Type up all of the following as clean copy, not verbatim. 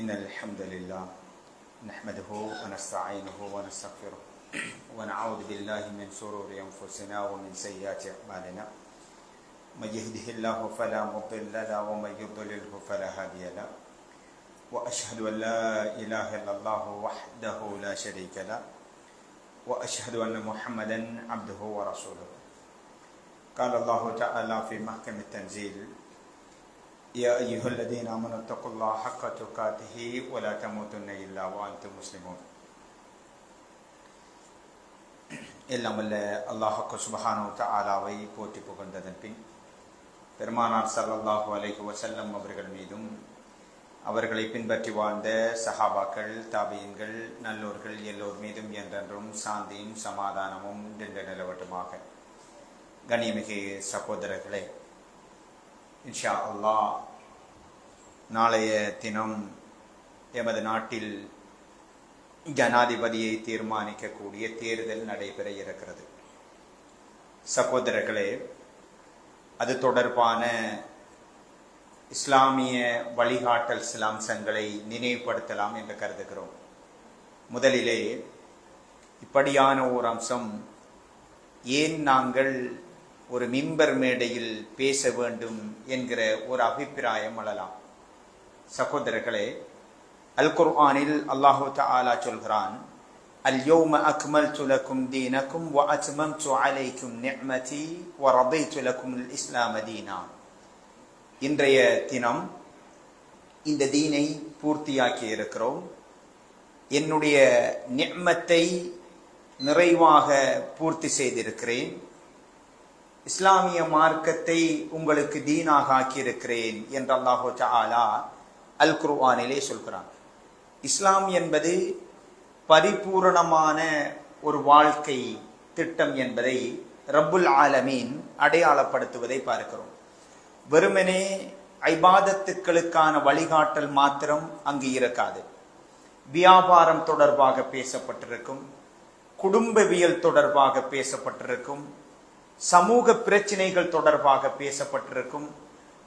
إن الحمد لله نحمده ونستعينه ونستغفره ونعوذ بالله من شرور أنفسنا ومن سيئات أعمالنا من يهده الله فلا مضل له ومن يضلله فلا هادي له وأشهد أن لا إله إلا الله وحده لا شريك له وأشهد أن محمدا عبده ورسوله قال الله تعالى في محكم التنزيل يا أيها الذين آمنوا اتقوا الله حق تقاته ولا تموتن إلا وأنتم مسلمون எல்லாம் வல்ல அல்லாஹ் சுப்ஹானஹு வ தஆலாவை போற்றி புகழ்ந்ததன் பின் பெருமானார் ஸல்லல்லாஹு அலைஹி வஸல்லம் அவர்கள் மீதும் அவர்களை பின்பற்றி வாழ்ந்த சஹாபாக்கள் தாபியீன்கள் நல்லோர்கள் எல்லோர் மீதும் என்றென்றும் சாந்தியும் சமாதானமும் நிலவட்டுமாக. கண்ணியமிகு சகோதரர்களே, இன்ஷா அல்லாஹ் நாளைய தினம் எமது நாட்டில் ஜனாதிபதியை தீர்மானிக்கக்கூடிய தேர்தல் நடைபெற இருக்கிறது. சகோதரர்களே, அது தொடர்பான இஸ்லாமிய வழிகாட்டல் சில அம்சங்களை நினைவுபடுத்தலாம் என்று கருதுகிறோம். முதலிலே இப்படியான ஒரு அம்சம், ஏன் நாங்கள் ஒரு மிம்பர் மேடையில் பேச வேண்டும் என்கிற ஒரு அபிப்பிராயம் எழலாம். சகோதரர்களே, அல் குர்ஆனில் அல்லாஹு தஆலா சொல்கிறான், அல் யௌம அக்மல்து லக்கும் தீனக்கும் வ அத்மம்து அலைக்கும் நிஅமதி வ ரضيت لكم الاسلام دينا. இன்றைய தினம் இந்த தீனை பூர்த்தியாக்கி இருக்கிறோம், என்னுடைய நிஅமத்தை நிறைவாக பூர்த்தி செய்திருக்கிறேன், இஸ்லாமிய மார்க்கத்தை உங்களுக்கு தீனாக ஆக்கியிருக்கிறேன் என்று அல்லாஹு தஆலா அல் குர்ஆனிலே சொல்கிறான். இஸ்லாம் என்பது பரிபூரணமான ஒரு வாழ்க்கை திட்டம் என்பதை ரப்புல் ஆலமீன் அடையாளப்படுத்துவதை பார்க்கிறோம். வெறுமனே இபாதத்துக்களுக்கான வழிகாட்டல் மாத்திரம் அங்கு இருக்காது. வியாபாரம் தொடர்பாக பேசப்பட்டிருக்கும், குடும்பவியல் தொடர்பாக பேசப்பட்டிருக்கும், சமூக பிரச்சனைகள் தொடர்பாக பேசப்பட்டிருக்கும்,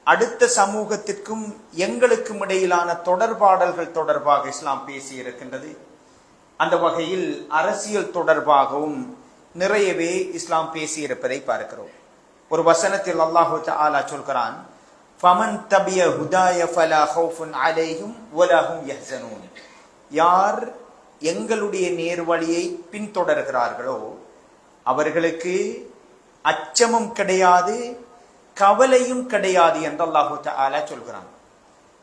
அடுத்த சமூகத்திற்கும் எங்களுக்கும் இடையிலான தொடர்பாடல்கள் தொடர்பாக இஸ்லாம் பேசி இருக்கின்றது. அந்த வகையில் அரசியல் தொடர்பாகவும் நிறையவே இஸ்லாம் பேசி இருப்பதை பார்க்கிறோம். ஒரு வசனத்தில் அல்லாஹு தஆலா சொல்கிறான், ஃபமன் தபிய ஹுதாய ஃபலா ஹௌஃபுன் அலைஹிம் வலா ஹும் யஹ்ஸனூன். யார் எங்களுடைய நேர்வழியை பின்தொடர்கிறார்களோ அவர்களுக்கு அச்சமும் கிடையாது, கவலையும் கிடையாது என்று அல்லாஹு தஆலா சொல்கிறான்.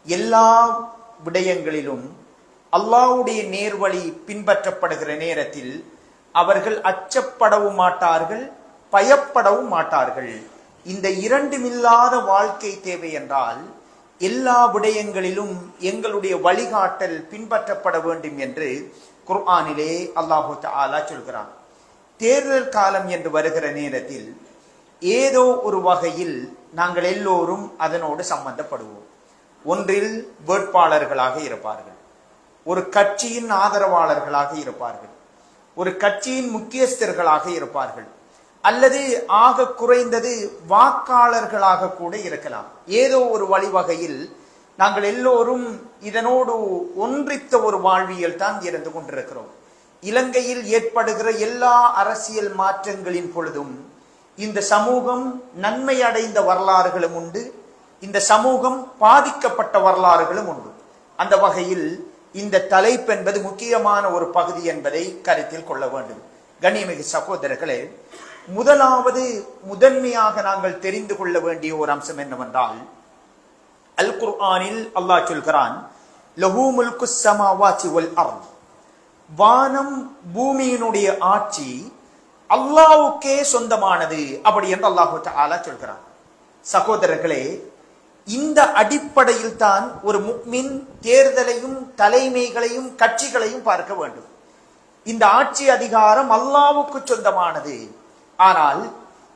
எல்லா விடயங்களிலும் அல்லாஹ்வுடைய நேர்வழி பின்பற்றப்படுகிற நேரத்தில் அவர்கள் அச்சப்படவும் மாட்டார்கள், பயப்படவும் மாட்டார்கள். இந்த இரண்டுமில்லாத வாழ்க்கை தேவை என்றால் எல்லா விடயங்களிலும் எங்களுடைய வழிகாட்டல் பின்பற்றப்பட வேண்டும் என்று குர்ஆனிலே அல்லாஹு தஆலா சொல்கிறான். தேர்தல் காலம் என்று வருகிற நேரத்தில் ஏதோ ஒரு வகையில் நாங்கள் எல்லோரும் அதனோடு சம்பந்தப்படுவோம். ஒன்றில் வேட்பாளர்களாக இருப்பார்கள், ஒரு கட்சியின் ஆதரவாளர்களாக இருப்பார்கள், ஒரு கட்சியின் முக்கியஸ்தர்களாக இருப்பார்கள், அல்லது ஆக குறைந்தது வாக்காளர்களாக கூட இருக்கலாம். ஏதோ ஒரு வழிவகையில் நாங்கள் எல்லோரும் இதனோடு ஒன்றித்த ஒரு வாழ்வியல் தான் இருந்து கொண்டிருக்கிறோம். இலங்கையில் ஏற்படுகிற எல்லா அரசியல் மாற்றங்களின் பொழுதும் இந்த சமூகம் நன்மை அடைந்த வரலாறுகளும் உண்டு, இந்த சமூகம் பாதிக்கப்பட்ட வரலாறுகளும் உண்டு. அந்த வகையில் இந்த தலைப்பு என்பது முக்கியமான ஒரு பகுதி என்பதை கருத்தில் கொள்ள வேண்டும். கண்ணியமிகு சகோதரர்களே, முதன்மையாக நாங்கள் தெரிந்து கொள்ள வேண்டிய ஒரு அம்சம் என்னவென்றால், அல் குர்ஆனில் அல்லாஹ் சொல்கிறான், லஹூ முல்குஸ் ஸமாவாதி வல் அர்த். வானம் பூமியினுடைய ஆட்சி அல்லாஹ்வுக்கே சொந்தமானது அப்படி என்று அல்லாஹு தஆலா சொல்கிறான். சகோதரர்களே, இந்த அடிப்படையில் தான் ஒரு முஃமின் தேர்தலையும் தலைமைகளையும் கட்சிகளையும் பார்க்க வேண்டும். இந்த ஆட்சி அதிகாரம் அல்லாஹ்வுக்கு சொந்தமானது. ஆனால்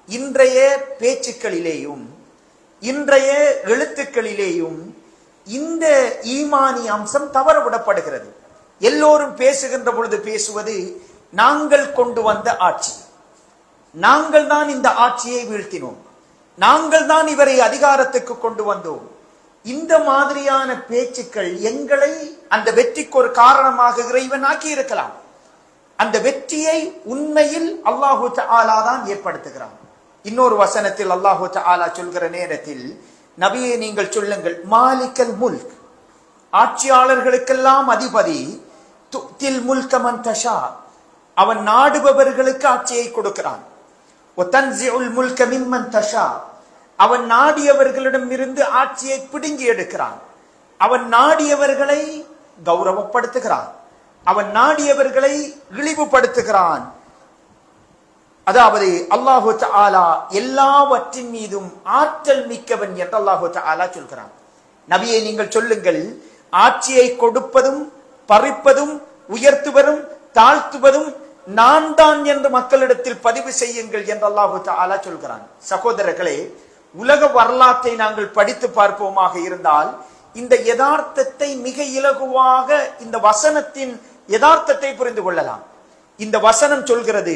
இன்றைய பேச்சுக்களிலேயும் இன்றைய எழுத்துக்களிலேயும் இந்த ஈமானி அம்சம் தவறவிடப்படுகிறது. எல்லோரும் பேசுகின்ற பொழுது பேசுவது நாங்கள் கொண்டு வந்த ஆட்சி, நாங்கள் தான் இந்த ஆட்சியை வீழ்த்தினோம், நாங்கள் தான் இவரை அதிகாரத்துக்கு கொண்டு வந்தோம், இந்த மாதிரியான பேச்சுக்கள் எங்களை அந்த வெற்றிக்கு ஒரு காரணமாக இறைவன் ஆக்கி இருக்கலாம். அந்த வெற்றியை உண்மையில் அல்லாஹு தஆலா தான் ஏற்படுத்துகிறான். இன்னொரு வசனத்தில் அல்லாஹு தஆலா சொல்கிற நேரத்தில், நபியே நீங்கள் சொல்லுங்கள், மாலிகல் முல்க், ஆட்சியாளர்களுக்கெல்லாம் அதிபதி, துத்தில் முல்க மன் தஷா, அவன் நாடுபவர்களுக்கு ஆட்சியை கொடுக்கிறான். வதன்ஸிஉல் முல்க மிம்மன் தஷா, அவன் நாடியவர்களிடம் இருந்து ஆட்சியை பிடுங்கி எடுக்கிறான். அவன் நாடியவர்களை கௌரவப்படுத்துகிறான், அவன் நாடியவர்களை இழிவுபடுத்துகிறான். அதாவது அல்லாஹு தஆலா எல்லாவற்றின் மீதும் ஆற்றல் மிக்கவன் என்று அல்லாஹு தஆலா சொல்கிறான். நபியை நீங்கள் சொல்லுங்கள், ஆட்சியை கொடுப்பதும் பறிப்பதும் உயர்த்துவதும் தாழ்த்துவதும் நான் தான் என்று மக்களிடத்தில் பதிவு செய்யுங்கள் என்று அல்லாஹு தஆலா சொல்கிறான். சகோதரர்களே, உலக வரலாற்றை நாங்கள் படித்து பார்ப்போமாக இருந்தால் இந்த யதார்த்தத்தை மிக இலகுவாக, இந்த வசனத்தின் யதார்த்தத்தை புரிந்து கொள்ளலாம். இந்த வசனம் சொல்கிறது,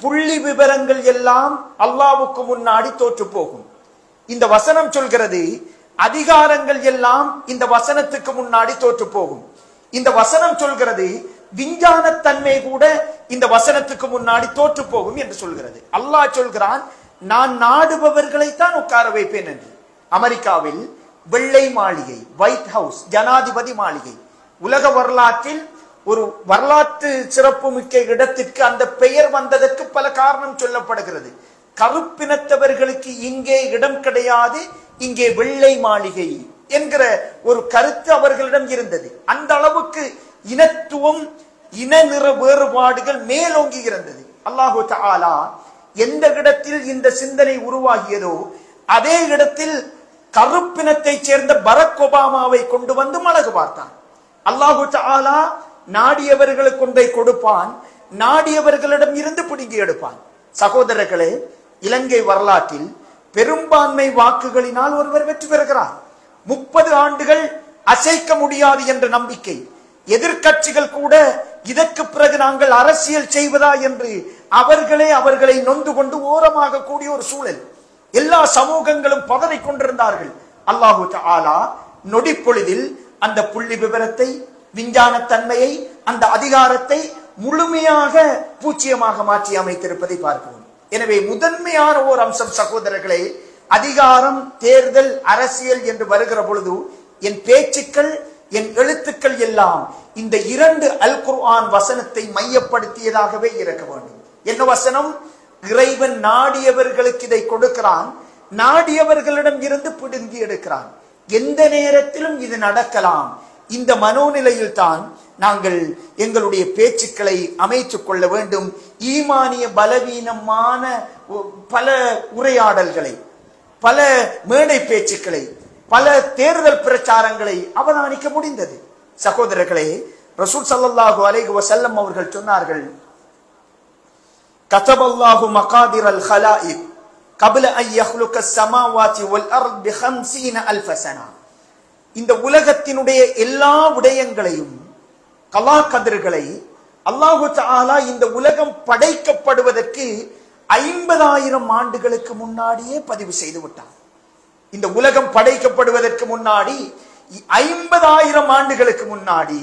புள்ளி விவரங்கள் எல்லாம் அல்லாஹ்வுக்கு முன்னாடி தோற்று போகும். இந்த வசனம் சொல்கிறது, அதிகாரங்கள் எல்லாம் இந்த வசனத்துக்கு முன்னாடி தோற்று போகும். இந்த வசனம் சொல்கிறது, விஞ்ஞானத்தன்மை கூட இந்த வசனத்துக்கு முன்னாடி தோற்று போகும் என்று சொல்கிறது. அல்லாஹ் சொல்கிறான், நான் நாடுபவர்களைத்தான் உட்கார வைப்பேன் என்று. அமெரிக்காவில் வெள்ளை மாளிகை, ஒயிட் ஹவுஸ், ஜனாதிபதி மாளிகை, உலக வரலாற்றில் ஒரு வரலாற்று சிறப்பு மிக்க இடத்திற்கு அந்த பெயர் வந்ததற்கு பல காரணம் சொல்லப்படுகிறது. கருப்பினத்தவர்களுக்கு இங்கே இடம் கிடையாது, இங்கே வெள்ளை மாளிகை என்கிற ஒரு கருத்து அவர்களிடம் இருந்தது. அந்த அளவுக்கு இனத்துவம், இன நிற வேறுபாடுகள் மேலோங்கி இருந்தது. அல்லாஹு தஆலா எந்த இடத்தில் இந்த சிந்தனை உருவாகியதோ அதே இடத்தில் கருப்பினத்தை சேர்ந்த பரக் ஒபாமாவை கொண்டு வந்து மலகு பார்த்தான். அல்லாஹு தஆலா நாடியவர்களுக்கு ஒன்றை கொடுப்பான், நாடியவர்களிடம் இருந்து பிடுங்கி எடுப்பான். சகோதரர்களே, இலங்கை வரலாற்றில் பெரும்பான்மை வாக்குகளினால் ஒருவர் வெற்றி பெறுகிறார். 30 ஆண்டுகள் அசைக்க முடியாது என்ற நம்பிக்கை, எதிர்க்கட்சிகள் கூட இதற்கு பிறகு நாங்கள் அரசியல் செய்வதா என்று அவர்களை நொந்து கொண்டு ஓரமாக கூடிய ஒரு சூழல், எல்லா சமூகங்களும் பதறிக் கொண்டிருந்தார்கள். அல்லாஹு தஆலா நொடி பொழுதில் அந்த புள்ளி விவரத்தை, விஞ்ஞானத்தன்மையை, அந்த அதிகாரத்தை முழுமையாக பூச்சியமாக மாற்றி அமைத்திருப்பதை பார்க்கிறோம். எனவே முதன்மையான ஓர் அம்சம் சகோதரர்களே, அதிகாரம், தேர்தல், அரசியல் என்று வருகிற பொழுது என் பேச்சுக்கள், என் எழுத்துக்கள் எல்லாம் இந்த 2 அல் குர்ஆன் வசனத்தை மையப்படுத்தியதாகவே இருக்க வேண்டும். என்ன வசனம்? இறைவன் நாடியவர்களுக்கு இதை கொடுக்கிறான், நாடியவர்களிடம் இருந்து பிடுங்கி எடுக்கிறான். எந்த நேரத்திலும் இது நடக்கலாம். இந்த மனோநிலையில் தான் நாங்கள் எங்களுடைய பேச்சுக்களை அமைத்துக் கொள்ள வேண்டும். ஈமானிய பலவீனமான பல உரையாடல்களை, பல மேடை பேச்சுக்களை, பல தேர்தல் பிரச்சாரங்களை அவதானிக்க முடிந்தது. சகோதரர்களே, ரசூல் ஸல்லல்லாஹு அலைஹி வஸல்லம் அவர்கள் சொன்னார்கள், கதபல்லாஹு மகாதிரல் ஹலாயிக் கப்ல அன் யஹ்லுக ஸமாவாதி வல் அர்த் பி 50000 சனா. இந்த உலகத்தினுடைய எல்லா விடயங்களையும், கலா கதிர்களை அல்லாஹு தஆலா இந்த உலகம் படைக்கப்படுவதற்கு 50000 ஆண்டுகளுக்கு முன்னாடியே பதிவு செய்து விட்டார். இந்த உலகம் படைக்கப்படுவதற்கு முன்னாடி 50000 ஆண்டுகளுக்கு முன்னாடி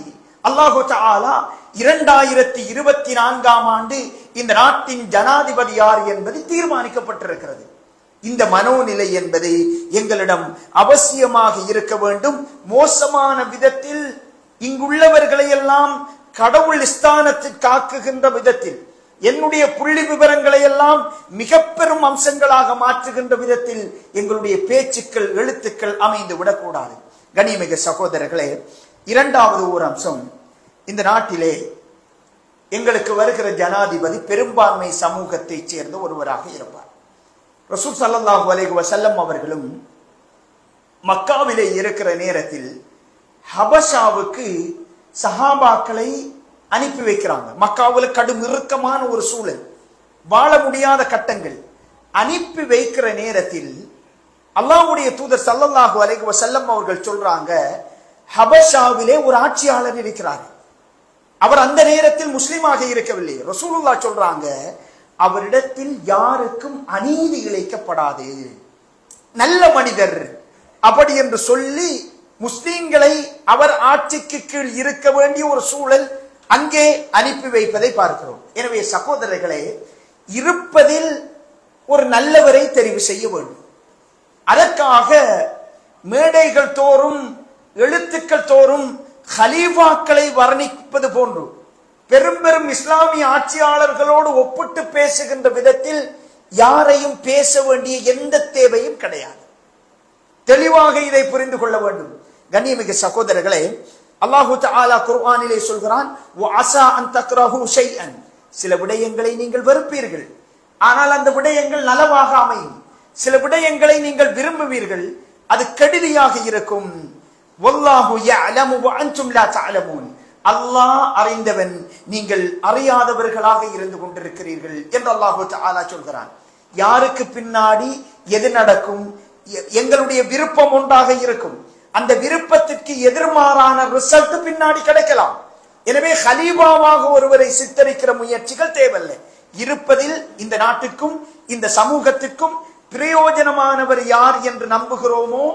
அல்லாஹு தஆலா 2024ஆம் ஆண்டு இந்த நாட்டின் ஜனாதிபதி யார் என்பது தீர்மானிக்கப்பட்டிருக்கிறது. இந்த மனோநிலை என்பது எங்களிடம் அவசியமாக இருக்க வேண்டும். மோசமான விதத்தில் இங்குள்ளவர்களை எல்லாம் கடவுள் ஸ்தானத்திற்கு ஆக்குகின்ற விதத்தில், என்னுடைய புள்ளி விவரங்களை எல்லாம் மிக பெரும் அம்சங்களாக மாற்றுகின்ற விதத்தில் எங்களுடைய பேச்சுக்கள், எழுத்துக்கள் அமைந்து விடக்கூடாது. கண்ணியமிகு சகோதரர்களே, இரண்டாவது ஒரு அம்சம், இந்த நாட்டிலே எங்களுக்கு வருகிற ஜனாதிபதி பெரும்பான்மை சமூகத்தை சேர்ந்த ஒருவராக இருப்பார். ரசூல் ஸல்லல்லாஹு அலைஹி வஸல்லம் அவர்களும் மக்காவிலே இருக்கிற நேரத்தில் ஹபஷாவுக்கு சஹாபாக்களை அனுப்பி வைக்கிறாங்க. மக்காவில் கடும் இறுக்கமான ஒரு சூழல், வாழ முடியாத கட்டங்கள். அனுப்பி வைக்கிற நேரத்தில் அல்லாஹ்வுடைய தூதர் ஸல்லல்லாஹு அலைஹி வஸல்லம் அவர்கள் சொல்றாங்க, ஹபஷாவிலே ஒரு ஆட்சியாளர் இருக்கிறார். அவர் அந்த நேரத்தில் முஸ்லிமாக இருக்கவில்லை. ரசூலுல்லாஹ் சொல்றாங்க, அவரிடத்தில் யாருக்கும் அநீதி இழைக்கப்படாது, நல்ல மனிதர், அப்படி என்று சொல்லி முஸ்லிம்களை அவர் ஆட்சிக்கு கீழ் இருக்க வேண்டிய ஒரு சூழல் அங்கே அனுப்பி வைப்பதை பார்க்கிறோம். எனவே சகோதரர்களே, இருப்பதில் ஒரு நல்லவரை தெரிவு செய்ய வேண்டும். அதற்காக மேடைகள் தோறும் எழுத்துக்கள் தோறும் ஹலீஃபாக்களை வர்ணிப்பது போன்று பெரும் பெரும் இஸ்லாமிய ஆட்சியாளர்களோடு ஒப்பிட்டு பேசுகின்ற விதத்தில் யாரையும் பேச வேண்டிய எந்த தேவையும் கிடையாது. தெளிவாக இதை புரிந்து கொள்ள வேண்டும். கண்ணியமிகு சகோதரர்களே, அல்லாஹு தஆலா குர்ஆனிலே சொல்கிறான், வஅஸா அன் தக்ரஹு ஷைஅன், சில விடயங்களை நீங்கள் வெறுப்பீர்கள், ஆனால் அந்த விடயங்கள் நலவாக அமையும். சில விடயங்களை நீங்கள் விரும்புவீர்கள், அது கெடுதியாக இருக்கும். வல்லாஹு யஅலமு வ அன்தும் லா தஅலமூன், அல்லாஹ் அறிந்தவன், நீங்கள் அறியாதவர்களாக இருந்து கொண்டிருக்கிறீர்கள் என்று அல்லாஹு தஆலா சொல்கிறான். யாருக்கு பின்னாடி எது நடக்கும், எங்களுடைய விருப்பம் ஒன்றாக இருக்கும், அந்த விருப்பத்திற்கு எதிர்மாறான ரிசல்ட் பின்னாடி கிடைக்கலாம். எனவே ஹலீஃபாவாக ஒருவரை சித்தரிக்கிற முயற்சிகள் தேவையில்லை. இருப்பதில் இந்த நாட்டுக்கும் இந்த சமூகத்திற்கும் பிரயோஜனமானவர் யார் என்று நம்புகிறோமோ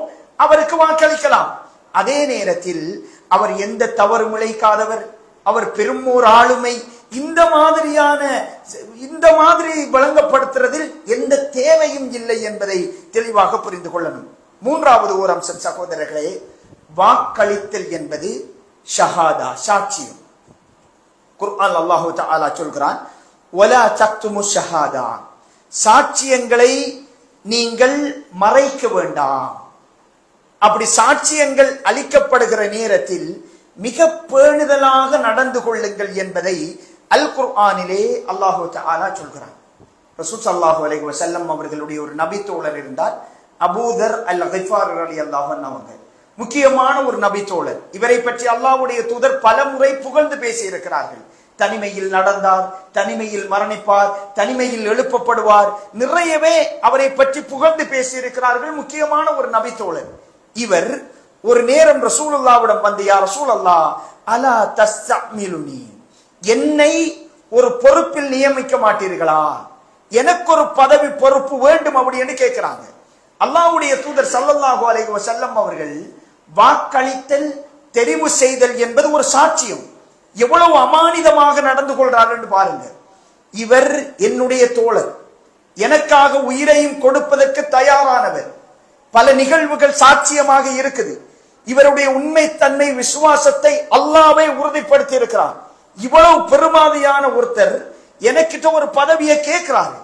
அவருக்கு வாக்களிக்கலாம். அதே நேரத்தில் அவர் எந்த தவறு முளைக்காதவர், அவர் பெருமோர் ஆளுமை, இந்த மாதிரி வழங்கப்படுத்துறதில் எந்த தேவையும் இல்லை என்பதை தெளிவாக புரிந்து கொள்ளணும். மூன்றாவது ஒரு அம்சம் சகோதரர்களே, வாக்களித்தல் என்பது ஷஹாதா, சாட்சியம். குர்ஆன் அல்லாஹு தஆலா சொல்கிறான், வலா தக்துமு ஷஹாதா, சாட்சியங்களை நீங்கள் மறைக்க வேண்டாம். அப்படி சாட்சியங்கள் அளிக்கப்படுகிற நேரத்தில் மிக பேணுதலாக நடந்து கொள்ளுங்கள் என்பதை அல் குர்ஆனிலே அல்லாஹு தஆலா சொல்கிறான். ரசூல் ஸல்லல்லாஹு அலைஹி வஸல்லம் அவர்களுடைய ஒரு நபி தோழர் இருந்தார், அபூதர் அல் கிஃபாரி ரலியல்லாஹு அன்ஹு அவங்க. முக்கியமான ஒரு நபி தோழர். இவரை பற்றி அல்லாஹ்வுடைய தூதர் பல முறை புகழ்ந்து பேசி இருக்கிறார்கள். தனிமையில் நடந்தார், தனிமையில் மரணிப்பார், தனிமையில் எழுப்பப்படுவார், நிறையவே அவரை பற்றி புகழ்ந்து பேசி இருக்கிறார்கள். முக்கியமான ஒரு நபி தோழர். இவர் ஒரு நேரம் ரசூலுல்லாஹ்விடம் வந்து, யா ரசூலல்லாஹ், அலா தஸ்தமிலுனி, என்னை ஒரு பொறுப்பில் நியமிக்க மாட்டீர்களா, எனக்கு ஒரு பதவி பொறுப்பு வேண்டும் அப்படின்னு கேட்கிறாங்க. அல்லாஹ்வுடைய தூதர் ஸல்லல்லாஹு அலைஹி வஸல்லம் அவர்கள் வாக்களித்தல், தெரிவு செய்தல் என்பது ஒரு சாட்சியம். எவ்வளவு அமானிதமாக நடந்து கொள்றார் என்று பாருங்க. இவர் என்னுடைய தோழர், எனக்காக உயிரையும் கொடுப்பதற்கு தயாரானவர். பல நிகழ்வுகள் சாட்சியமாக இருக்குது. இவருடைய உண்மை தன்மை, விசுவாசத்தை அல்லாஹ்வே உறுதிப்படுத்தி இருக்கிறார். இவ்வளவு பெருமாதியான ஒருத்தர் எனக்கிட்ட ஒரு பதவியை கேட்கிறாரு.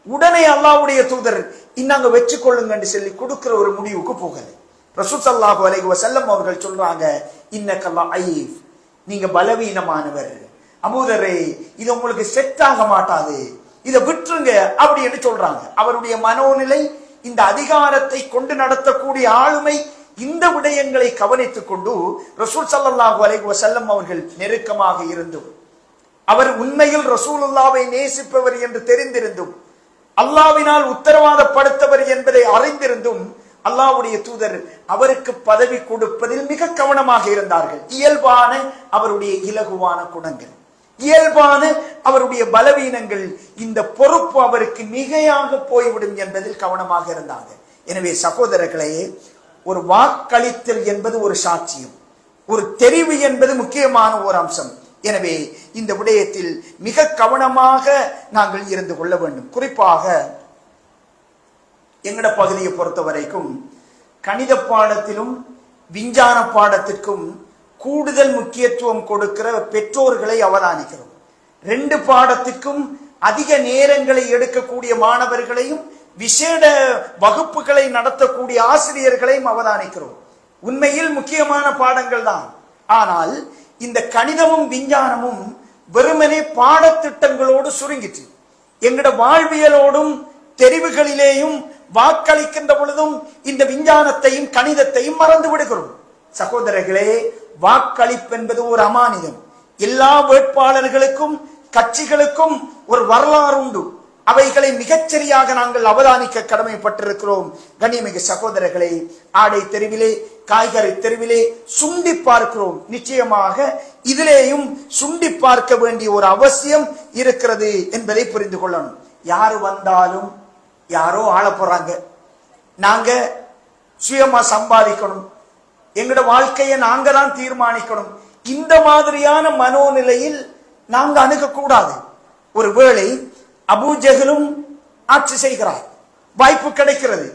உடனே அல்லாஹ்வுடைய தூதர் இன்னாங்க வச்சு கொள்ளுங்க என்று சொல்லி கொடுக்கிற ஒரு முடிவுக்கு போகல. ரசூல் ஸல்லல்லாஹு அலைஹி வஸல்லம் அவர்கள் சொல்றாங்க, இன்னக லஐஃப், நீங்க பலவீனமானவர், அபூதரே இது உங்களுக்கு செட் ஆக மாட்டாது, இதை விட்டுருங்க அப்படி என்று சொல்றாங்க. அவருடைய மனோநிலை, இந்த அதிகாரத்தை கொண்டு நடத்தக்கூடிய ஆளுமை, இந்த விடயங்களை கவனித்துக் கொண்டு ரசூல் ஸல்லல்லாஹு அலைஹி வஸல்லம் அவர்கள் நெருக்கமாக இருந்தும், அவர் உண்மையில் ரசூலுல்லாஹ்வை நேசிப்பவர் என்று தெரிந்திருந்தும், அல்லாஹ்வினால் உத்தரவாதப்படுத்தவர் என்பதை அறிந்திருந்தும், அல்லாஹ்வுடைய தூதர் அவருக்கு பதவி கொடுப்பதில் மிக கவனமாக இருந்தார்கள். இயல்பான அவருடைய இலகுவான குணங்கள், இயல்பான அவருடைய பலவீனங்கள், இந்த பொறுப்பு அவருக்கு மிகையாக போய்விடும் என்பதில் கவனமாக இருந்தாங்க. எனவே சகோதரர்களே, ஒரு வாக்களித்தல் என்பது ஒரு சாட்சியம், ஒரு தெரிவு என்பது முக்கியமான ஒரு அம்சம். எனவே இந்த விடயத்தில் மிக கவனமாக நாங்கள் இருந்து கொள்ள வேண்டும். குறிப்பாக எங்கட பகுதியை பொறுத்த வரைக்கும் கணித பாடத்திலும் விஞ்ஞான பாடத்திற்கும் கூடுதல் முக்கியத்துவம் கொடுக்கிற பெற்றோர்களை அவதானிக்கிறோம். ரெண்டு பாடத்திற்கும் அதிக நேரங்களை எடுக்கக்கூடிய மாணவர்களையும் விசேட வகுப்புகளை நடத்தக்கூடிய ஆசிரியர்களையும் அவதானிக்கிறோம். உண்மையில் முக்கியமான பாடங்கள் தான். ஆனால் இந்த கணிதமும் விஞ்ஞானமும் வெறுமனே பாடத்திட்டங்களோடு சுருங்கிட்டு எங்கட வாழ்வியலோடும் தெரிவுகளிலேயும் வாக்களிக்கின்ற பொழுதும் இந்த விஞ்ஞானத்தையும் கணிதத்தையும் மறந்து விடுகிறோம். சகோதரர்களே, வாக்களிப்பு என்பது ஒரு அமானிதம். எல்லா வேட்பாளர்களுக்கும் கட்சிகளுக்கும் ஒரு வரலாறு உண்டு. அவைகளை மிகச்சரியாக நாங்கள் அவதானிக்க கடமைப்பட்டிருக்கிறோம். கண்ணியமிகு சகோதரர்களே, ஆடை தெருவிலே, காய்கறி தெருவிலே சுண்டி பார்க்கிறோம். நிச்சயமாக இதிலேயும் சுண்டி பார்க்க வேண்டிய ஒரு அவசியம் இருக்கிறது என்பதை புரிந்து கொள்ளணும். யாரு வந்தாலும் யாரோ ஆள போறாங்க, நாங்க சுயமா சம்பாதிக்கணும், எங்களோட வாழ்க்கையை நாங்க தான் தீர்மானிக்கணும். இந்த மாதிரியான மனோநிலையில் நாங்க அணுகக்கூடாது. ஒருவேளை அபூ ஜஹலும் ஆட்சி செய்கிறார், வாய்ப்பு கிடைக்கிறது.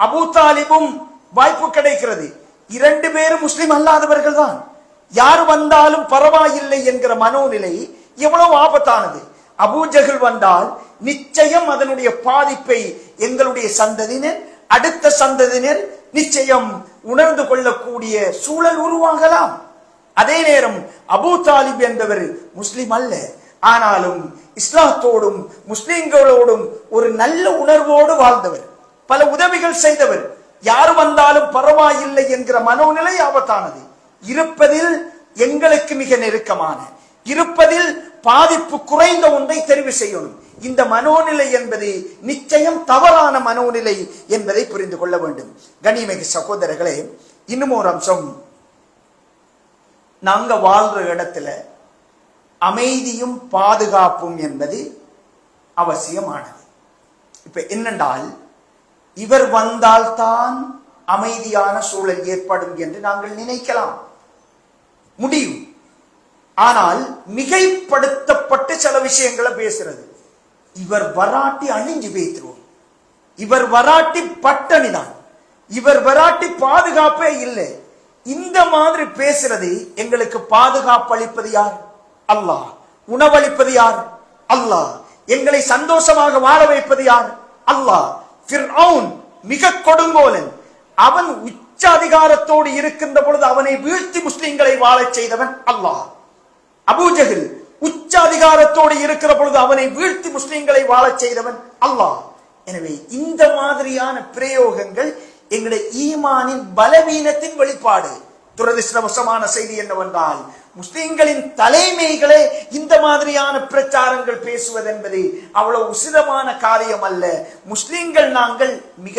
அபூ தாலிபும் வாய்ப்பு கிடைக்கிறது. இரண்டு பேரும் முஸ்லிம் அல்லாதவர்கள் தான். யார் வந்தாலும் பரவாயில்லை என்கிற மனோநிலை எவ்வளவு ஆபத்தானது. அபூ ஜஹல் வந்தால் நிச்சயம் அதனுடைய பாதிப்பை எங்களுடைய சந்ததியினர், அடுத்த சந்ததியினர் நிச்சயம் உணர்ந்து கொள்ளக்கூடிய சூழல் உருவாகலாம். அதே நேரம் அபூ தாலிப் என்பவர் முஸ்லிம் அல்ல, ஆனாலும் இஸ்லாத்தோடும் முஸ்லிம்களோடும் ஒரு நல்ல உணர்வோடு வாழ்ந்தவர், பல உதவிகள் செய்தவர். யார் வந்தாலும் பரவாயில்லை என்கிற மனோநிலை ஆபத்தானது. இருப்பதில் எங்களுக்கு மிக நெருக்கமான, இருப்பதில் பாதிப்பு குறைந்த ஒன்றை தெரிவு செய்யணும். இந்த மனோநிலை என்பது நிச்சயம் தவறான மனோநிலை என்பதை புரிந்து கொள்ள வேண்டும். கண்ணியமிகு சகோதரர்களே, இன்னும் ஒரு அம்சம், நாங்க வாழ்ற இடத்துல அமைதியும் பாதுகாப்பும் என்பது அவசியமானது. இப்ப என்னென்றால், இவர் வந்தால்தான் அமைதியான சூழல் ஏற்படும் என்று நாங்கள் நினைக்கலாம், முடியும். ஆனால் மிகைப்படுத்தப்பட்டு சில விஷயங்களை பேசுறது, இவர் வராட்டி அழிஞ்சு பேத்துருவோம், இவர் வராட்டி பட்டணிதான், இவர் வராட்டி பாதுகாப்பே இல்லை. இந்த மாதிரி பேசுறது எங்களுக்கு பாதுகாப்பு அளிப்பது யார்? அல்லாஹ். உணவளிப்பது யார்? அல்லாஹ். எங்களை சந்தோஷமாக வாழ வைப்பது யார்? அல்லாஹ். ஃபிர்அவுன் மிக கொடுங்கோலன், அவன் உச்ச அதிகாரத்தோடு இருக்கின்ற பொழுது அவனை வீழ்த்தி முஸ்லிம்களை வாழச் செய்தவன் அல்லாஹ். அபூ ஜஹல் உச்ச அதிகாரத்தோடு இருக்கிற பொழுது அவனை வீழ்த்தி முஸ்லிம்களை வாழச் செய்தவன் அல்லாஹ். எனவே இந்த மாதிரியான பிரயோகங்கள் எங்களுடைய ஈமானின் பலவீனத்தின் வெளிப்பாடு. துரதிர்ஷ்டவசமான செய்தி என்னவென்றால், முஸ்லிம்களின் தலைமைகளே இந்த மாதிரியான பிரச்சாரங்கள் பேசுவது என்பது அவ்வளவு உசிதமான காரியம் அல்ல. முஸ்லிம்கள் நாங்கள் மிக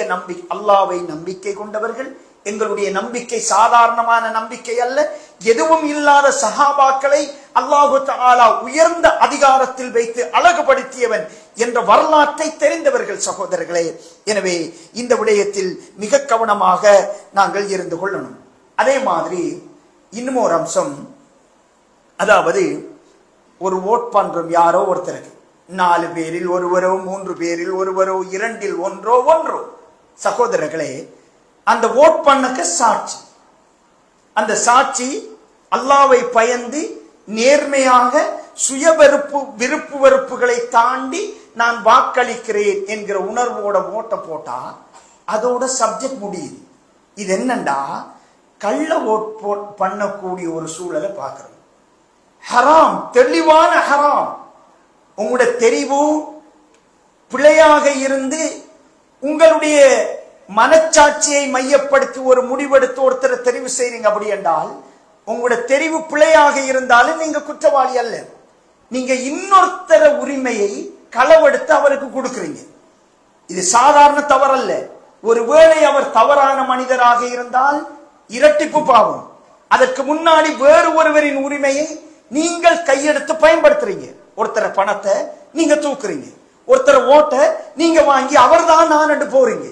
அல்லாஹ்வை நம்பிக்கை கொண்டவர்கள். எங்களுடைய நம்பிக்கை சாதாரணமான நம்பிக்கை அல்ல. எதுவும் இல்லாத சஹாபாக்களை அல்லாஹு தஆலா உயர்ந்த அதிகாரத்தில் வைத்து அழகுபடுத்தியவன் என்ற வரலாற்றை தெரிந்தவர்கள் சகோதரர்களே. எனவே இந்த விடயத்தில் மிக கவனமாக நாங்கள் இருந்து கொள்ளணும். அதே மாதிரி இன்னும் ஒரு அம்சம், அதாவது ஒரு ஓட் பண்றோம் யாரோ ஒருத்தருக்கு, 4 பேரில் ஒருவரோ 3 பேரில் ஒருவரோ 2இல் ஒன்றோ சகோதரர்களே, அந்த ஓட் பண்ணக்க சாட்சி, அந்த சாட்சி அல்லாஹ்வை பயந்து நேர்மையாக சுய விருப்பு வெறுப்புகளை தாண்டி நான் வாக்களிக்கிறேன் என்கிற உணர்வோட ஓட்ட போட்டா அதோட சப்ஜெக்ட் முடியுது. இது என்னண்டா, கள்ள ஓட் பண்ணக்கூடிய ஒரு சூழலை பார்க்கிறோம். ஹராம், தெளிவான ஹராம். உங்களுடைய தெரிவு பிழையாக இருந்து உங்களுடைய மனச்சாட்சியை மையப்படுத்தி ஒரு முடிவெடுத்து ஒருத்தரை தெரிவு செய்றீங்க. அப்படி என்றால் உங்களுடைய தெரிவு பிழையாக இருந்தாலும் நீங்க குற்றவாளி அல்ல. நீங்க இன்னொருத்தர உரிமையை களவெடுத்து அவருக்கு கொடுக்கிறீங்க. இது சாதாரண தவறல்ல. ஒருவேளை அவர் தவறான மனிதராக இருந்தால் இரட்டிப்பு பாவம். அதற்கு முன்னாடி வேறு ஒருவரின் உரிமையை நீங்கள் கையெடுத்து பயன்படுத்துறீங்க. ஒருத்தர பணத்தை நீங்க தூக்குறீங்க, ஒருத்தர ஓட்ட நீங்க வாங்கி அவர்தான் நான் என்று போறீங்க.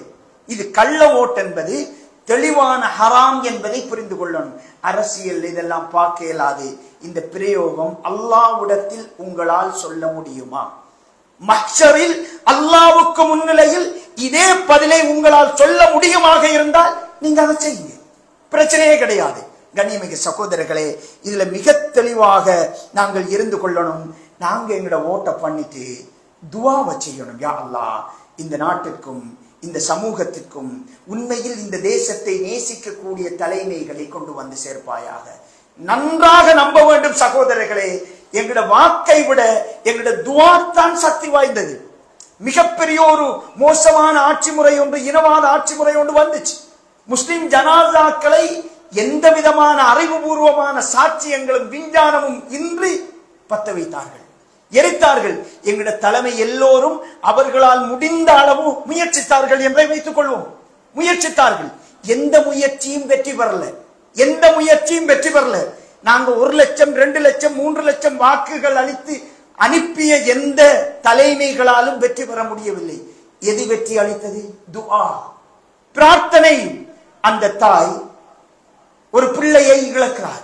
இது கள்ள ஓட்டு என்பது தெளிவான ஹராம் என்பதை புரிந்து கொள்ளணும். அரசியல் இதெல்லாம் பார்க்க இயலாது. இந்த பிரயோகம் அல்லாஹ்விடத்தில் உங்களால் சொல்ல முடியுமா? மஹ்ஷரில் அல்லாஹ்வுக்கு முன்னிலையில் இதே பதிலை உங்களால் சொல்ல முடியுமாக இருந்தால் நீங்க அதை செய்யுங்க, பிரச்சனையே கிடையாது. கண்ணியமிகு சகோதரர்களே, இதுல மிக தெளிவாக நாங்கள் இருந்து கொள்ளணும். நாங்க எங்களோட ஓட்டை பண்ணிட்டு துஆவை செய்யணும். யா அல்லாஹ், இந்த நாட்டிற்கும் இந்த சமூகத்திற்கும் உண்மையில் இந்த தேசத்தை நேசிக்கக்கூடிய தலைமைகளை கொண்டு வந்து சேர்ப்பாயாக. நன்றாக நம்ப வேண்டும் சகோதரர்களே, எங்களோட வாக்கை விட எங்களோட துஆ தான் சக்தி வாய்ந்தது. மிகப்பெரிய ஒரு மோசமான ஆட்சி முறை ஒன்று, இனவாத ஆட்சி முறை ஒன்று வந்துச்சு. முஸ்லிம் ஜனாசாக்களை எந்த விதமான அறிவுபூர்வமான சாட்சியங்களும் விஞ்ஞானமும் இன்றி பத்த வைத்தார்கள், எரித்தார்கள். எங்களுடைய தலைமை எல்லோரும் அவர்களால் முடிந்த அளவு முயற்சித்தார்கள் என்றே வைத்துக் கொள்வோம். முயற்சித்தார்கள். எந்த முயற்சியும் வெற்றி பெறல, எந்த முயற்சியும் வெற்றி பெறல. நாங்க 1 லட்சம் 2 லட்சம் 3 லட்சம் வாக்குகள் அளித்து அனுப்பிய எந்த தலைமைகளாலும் வெற்றி பெற முடியவில்லை. எது வெற்றி அளித்தது? துஆ, பிரார்த்தனை. அந்த தாய் ஒரு பிள்ளையை இழக்கிறார்.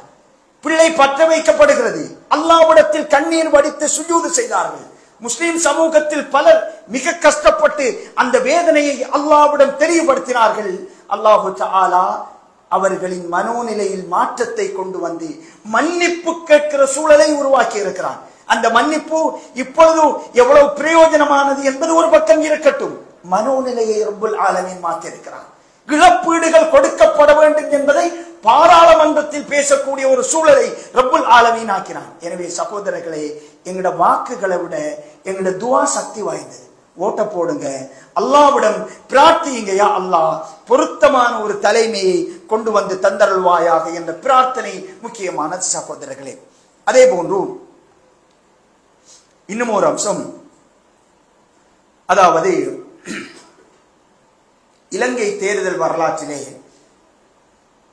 பிள்ளை பற்ற வைக்கப்படுகிறது. அல்லாஹ்விடத்தில் கண்ணீர் வடித்து சுஜூது செய்தார்கள். முஸ்லிம் சமூகத்தில் பலர் மிக கஷ்டப்பட்டு அந்த வேதனையை அல்லாஹ்விடம் தெரியப்படுத்தினார்கள். அல்லாஹு தஆலா அவர்களின் மனோநிலையில் மாற்றத்தை கொண்டு வந்து மன்னிப்பு கேட்கிற சூழலை உருவாக்கி இருக்கிறான். அந்த மன்னிப்பு இப்பொழுது எவ்வளவு பிரயோஜனமானது என்பது ஒரு பக்கம் இருக்கட்டும், மனோநிலையை ரப்புல் ஆலமீன் மாற்றி இருக்கிறான். இழப்பீடுகள் கொடுக்கப்பட வேண்டும் என்பதை பாராளுமன்றத்தில் பேசக்கூடிய ஒரு சூழலை ரப்புல் ஆலமீன் ஆக்கினான். எனவே சகோதரர்களே, எங்களோட வாக்குகளை விட எங்களோட துஆ சக்தி வாய்ந்தது. ஓட்ட போடுங்க, அல்லாஹ்விடம் பிரார்த்தியுங்க, யா அல்லாஹ் பொருத்தமான ஒரு தலைமையை கொண்டு வந்து தந்தருள்வாயாக என்ற பிரார்த்தனை முக்கியமானது சகோதரர்களே. அதே போன்று இன்னும் ஒரு அம்சம், அதாவது இலங்கை தேர்தல் வரலாற்றிலே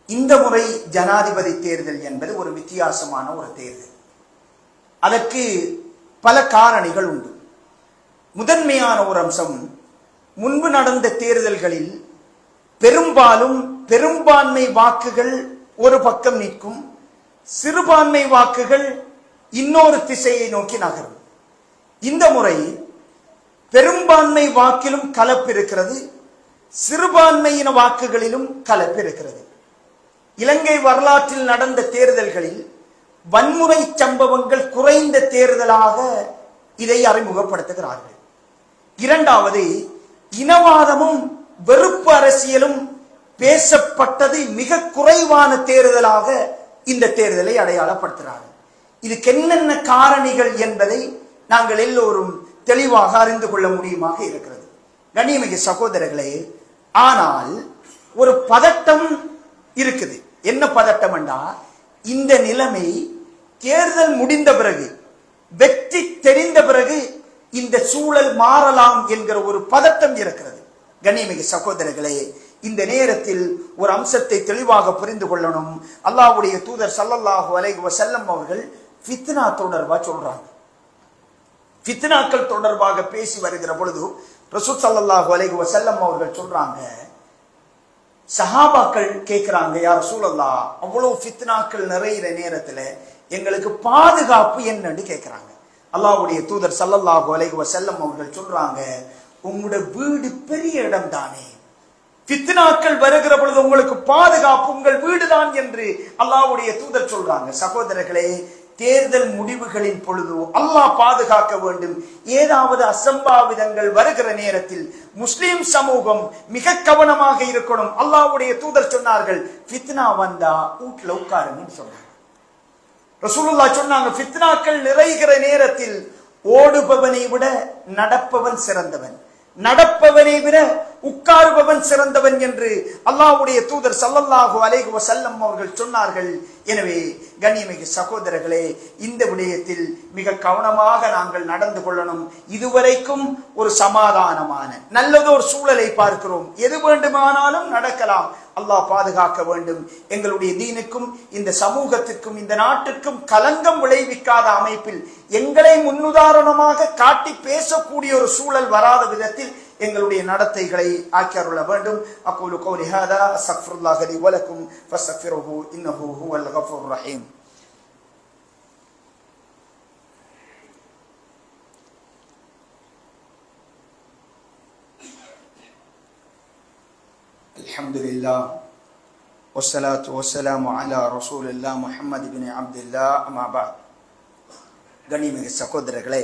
இந்த முறை ஜனாதிபதி தேர்தல் என்பது ஒரு வித்தியாசமான ஒரு தேர்தல். அதற்கு பல காரணிகள் உண்டு. முதன்மையான ஒரு அம்சம், முன்பு நடந்த தேர்தல்களில் பெரும்பாலும் பெரும்பான்மை வாக்குகள் ஒரு பக்கம் நிற்கும், சிறுபான்மை வாக்குகள் இன்னொரு திசையை நோக்கி நகரும். இந்த முறை பெரும்பான்மை வாக்கிலும் கலப்பு இருக்கிறது, சிறுபான்மையின வாக்குகளிலும் கலப்பு இருக்கிறது. இலங்கை வரலாற்றில் நடந்த தேர்தல்களில் வன்முறை சம்பவங்கள் குறைந்த தேர்தலாக இதை அறிமுகப்படுத்துகிறார்கள். இரண்டாவது, இனவாதமும் வெறுப்பு அரசியலும் பேசப்பட்டது மிக குறைவான தேர்தலாக இந்த தேர்தலை அடையாளப்படுத்துகிறார்கள். இதுக்கு என்னென்ன காரணிகள் என்பதை நாங்கள் எல்லோரும் தெளிவாக அறிந்து கொள்ள முடியுமாக இருக்கிறது. கண்ணியமிகு சகோதரர்களே, ஆனால் ஒரு பதட்டம் இருக்குது. என்ன பதட்டம் என்றா, இந்த நிலைமை தேர்தல் முடிந்த பிறகு, வெற்றி தெரிந்த பிறகு இந்த சூழல் மாறலாம் என்கிற ஒரு பதட்டம் இருக்கிறது. கண்ணியமிகு சகோதரர்களே, இந்த நேரத்தில் ஒரு அம்சத்தை தெளிவாக புரிந்து கொள்ளணும். அல்லாஹ்வுடைய தூதர் ஸல்லல்லாஹு அலைஹி வஸல்லம் அவர்கள் ஃபித்னா தொடர்பா சொல்றாங்க. ஃபித்னாக்கள் தொடர்பாக பேசி வருகிற பொழுது ரசூல் ஸல்லல்லாஹு அலைஹி வஸல்லம் அவர்கள் சொல்றாங்க, சஹாபாக்கள் கேட்கிறாங்க, யா ரசூலல்லாஹ், அவ்வளவு ஃபித்னாக்கள் நிறையிற நேரத்துல எங்களுக்கு பாதுகாப்பு என்னன்னு கேட்கிறாங்க. அல்லாஹ்வுடைய தூதர் ஸல்லல்லாஹு அலைஹி வஸல்லம் அவர்கள் சொல்றாங்க, உங்களோட வீடு பெரிய இடம் தானே, ஃபித்னாக்கள் வருகிற பொழுது உங்களுக்கு பாதுகாப்பு உங்கள் வீடுதான் என்று அல்லாஹ்வுடைய தூதர் சொல்றாங்க. சகோதரர்களே, தேர்தல் முடிவுகளின் பொழுது அல்லாஹ் பாதுகாக்க வேண்டும். ஏதாவது அசம்பாவிதங்கள் வருகிற நேரத்தில் முஸ்லிம் சமூகம் மிக கவனமாக இருக்கணும். அல்லாஹ்வுடைய தூதர் சொன்னார்கள், ஃபித்னா வந்தா வீட்டுல உட்காருங்கன்னு சொன்னாங்க. ரசூலுல்லாஹ் சொன்னாங்க, ஃபித்னாக்கள் நிறைகிற நேரத்தில் ஓடுபவனை விட நடப்பவன் சிறந்தவன், நடப்பவனை விட உட்காருபவன் சிறந்தவன் என்று அல்லாஹ்வுடைய தூதர் ஸல்லல்லாஹு அலைஹி வஸல்லம் அவர்கள் சொன்னார்கள். எனவே கண்ணியமிகு சகோதரர்களே, இந்த விடயத்தில் மிக கவனமாக நாங்கள் நடந்து கொள்ளணும். இதுவரைக்கும் ஒரு சமாதானமான நல்லதொரு சூழலை பார்க்கிறோம். எது வேண்டுமானாலும் நடக்கலாம். அல்லாஹ் பாதுகாக்க வேண்டும். எங்களுடைய தீனுக்கும் இந்த சமூகத்திற்கும் இந்த நாட்டிற்கும் கலங்கம் விளைவிக்காத அமைப்பில் எங்களை முன்னுதாரணமாக காட்டி பேசக்கூடிய ஒரு சூழல் வராத விதத்தில் எங்களுடைய நடத்தைகளை ஆக்கி அருள வேண்டும். அகூலு கௌலி ஹாதா அஸ்தக்ஃபிருல்லாஹ லி வ லக்கும் ஃபஸ்தக்ஃபிருஹு இன்னஹு ஹுவல் கஃபூர் ரஹீம். அல்ஹம்துலில்லாஹ் வஸ்ஸலாத்து வஸ்ஸலாமு அலா ரசூலில்லாஹ் முஹம்மது இப்னு அப்துல்லாஹ் அம்மா பஅத். கண்ணியமிகு சகோதரர்களே,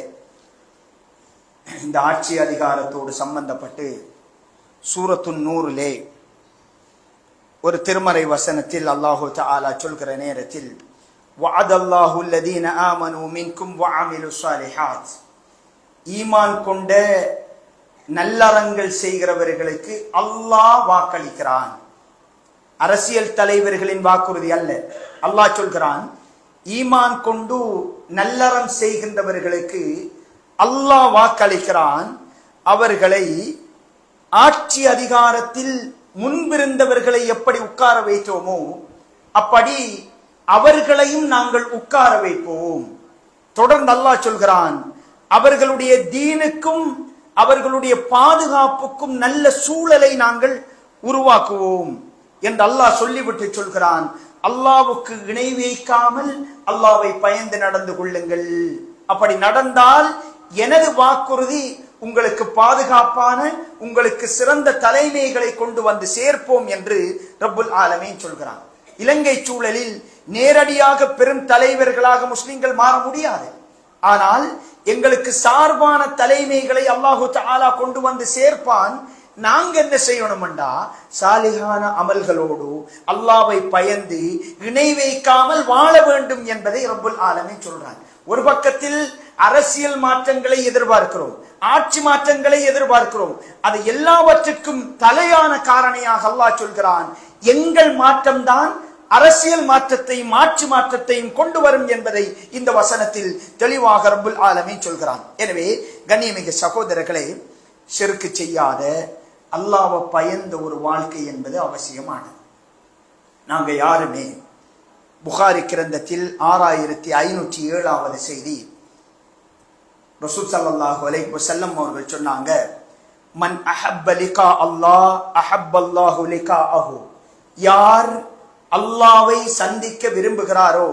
இந்த ஆட்சி அதிகாரத்தோடு சம்பந்தப்பட்டு சூரத்துன் நூரிலே ஒரு திருமறை வசனத்தில் அல்லாஹு தஆலா சொல்கிற நேரத்தில், வஅதல்லாஹு அல்லதீன ஆமனூ மின்கும் வஅமிலுஸ் ஸாலிஹாத், ஈமான் கொண்ட நல்லறங்கள் செய்கிறவர்களுக்கு அல்லாஹ் வாக்களிக்கிறான். அரசியல் தலைவர்களின் வாக்குறுதி அல்ல. அல்லாஹ் சொல்கிறான், ஈமான் கொண்டு நல்லறம் செய்கின்றவர்களுக்கு அல்லாஹ் வாக்களிக்கிறான். அவர்களை ஆட்சி அதிகாரத்தில் முன்பிருந்தவர்களை எப்படி உட்கார வைத்தோமோ அப்படி அவர்களையும் நாங்கள் உட்கார வைப்போம். தொடர்ந்து அல்லாஹ் சொல்கிறான், அவர்களுடைய தீனுக்கும் அவர்களுடைய பாதுகாப்புக்கும் நல்ல சூழலை நாங்கள் உருவாக்குவோம். என்று அல்லாஹ் சொல்லிவிட்டு சொல்கிறான், அல்லாஹ்வுக்கு இணை வைக்காமல் அல்லாஹ்வை பயந்து நடந்து கொள்ளுங்கள். அப்படி நடந்தால் எனது வாக்குறுதி உங்களுக்கு பாதுகாப்பான, உங்களுக்கு சிறந்த தலைமைகளை கொண்டு வந்து சேர்ப்போம் என்று ரப்புல் ஆலமீன் சொல்கிறான். இலங்கை சூழலில் நேரடியாக பெரும் தலைவர்களாக முஸ்லிம்கள் மாற முடியாது. ஆனால் எங்களுக்கு சார்பான தலைமைகளை அல்லாஹு தஆலா கொண்டு வந்து சேர்ப்பான். நாங்க என்ன செய்யணும்டா, சாலிஹான அமல்களோடு அல்லாஹ்வை பயந்து இணை வைக்காமல் வாழ வேண்டும் என்பதை ரப்புல் ஆலமீன் சொல்றான். ஒரு பக்கத்தில் அரசியல் மாற்றங்களை எதிர்பார்க்கிறோம், ஆட்சி மாற்றங்களை எதிர்பார்க்கிறோம். அது எல்லாவற்றுக்கும் தலையான காரணியாக அல்லாஹ் சொல்கிறான், எங்கள் மாற்றம்தான் அரசியல் மாற்றத்தையும் ஆட்சி மாற்றத்தையும் கொண்டு வரும் என்பதை இந்த வசனத்தில் தெளிவாக ரப்புல் ஆலமீன் சொல்கிறான். எனவே கண்ணியமிகு சகோதரர்களே, ஷிர்க் செய்யாத அல்லாஹ்வை பயந்த ஒரு வாழ்க்கை என்பது அவசியமானது. நாங்க யாருமே புகாரி கிரந்தத்தில் 6507வது செய்தி, ரசூல் ஸல்லல்லாஹு அலைஹி வஸல்லம் அவர்கள் சொன்னாங்க, மன் அஹப்ப லிகா அல்லாஹ் அஹப்பல்லாஹு லிகாஅஹு. யார் அல்லாஹ்வை சந்திக்க விரும்புகிறாரோ